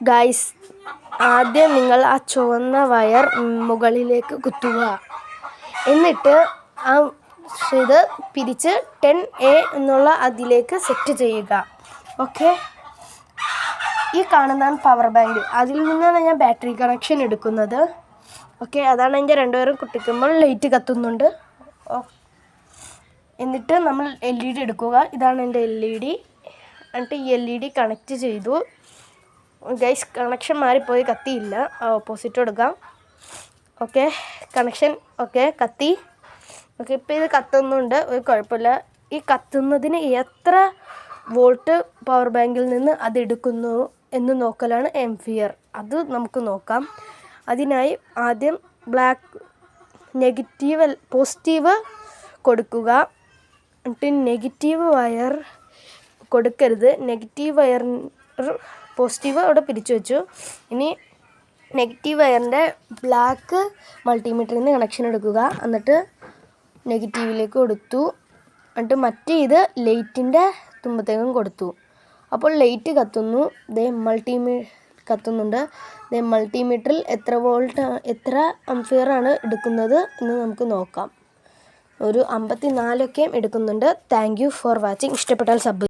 Guys, ആദ്യം നിങ്ങൾ ആ ചുവന്ന വയർ മുകളിലേക്ക് കുത്തുക. എന്നിട്ട് ആ ഇത് പിരിച്ച് 10A എന്നുള്ള അതിലേക്ക് സെറ്റ് ചെയ്യുക. ഓക്കെ, ഈ കാണുന്നതാണ് പവർ ബാങ്ക്. അതിൽ നിന്നാണ് ഞാൻ ബാറ്ററി കണക്ഷൻ എടുക്കുന്നത്. ഓക്കെ, അതാണ് എൻ്റെ രണ്ടുപേരും കുട്ടിക്കുമ്പോൾ ലൈറ്റ് കത്തുന്നുണ്ട്. എന്നിട്ട് നമ്മൾ LED എടുക്കുക. ഇതാണ് എൻ്റെ LED. എന്നിട്ട് ഈ LED കണക്റ്റ് ചെയ്തു. ഗൈസ്, കണക്ഷൻ മാറിപ്പോയി, കത്തിയില്ല. ഓപ്പോസിറ്റ് എടുക്കാം. ഓക്കെ, കണക്ഷൻ ഓക്കെ, കത്തി. ഓക്കെ, ഇപ്പോൾ ഇത് കത്തുന്നുണ്ട്, ഒരു കുഴപ്പമില്ല. ഈ കത്തുന്നതിന് എത്ര വോൾട്ട് പവർ ബാങ്കിൽ നിന്ന് അതെടുക്കുന്നു എന്ന് നോക്കലാണ് എംഫിയർ. അത് നമുക്ക് നോക്കാം. അതിനായി ആദ്യം പോസിറ്റീവ് കൊടുക്കുക. എന്നിട്ട് നെഗറ്റീവ് വയർ കൊടുക്കരുത്. നെഗറ്റീവ് വയർ പോസിറ്റീവ് അവിടെ പിരിച്ചു വെച്ചു. ഇനി നെഗറ്റീവ് വയറിൻ്റെ ബ്ലാക്ക് മൾട്ടിമീറ്ററിൽ നിന്ന് കണക്ഷൻ എടുക്കുക. എന്നിട്ട് നെഗറ്റീവിലേക്ക് കൊടുത്തു. എന്നിട്ട് മറ്റേ ഇത് ലൈറ്റിൻ്റെ തുമ്പത്തേക്കും കൊടുത്തു. അപ്പോൾ ലൈറ്റ് കത്തുന്നു. കത്തുന്നുണ്ട്. മൾട്ടിമീറ്ററിൽ എത്ര അംഫിയറാണ് എടുക്കുന്നത് എന്ന് നമുക്ക് നോക്കാം. ഒരു 54 എടുക്കുന്നുണ്ട്. Thank you for watching. ഇഷ്ടപ്പെട്ടാൽ സബ്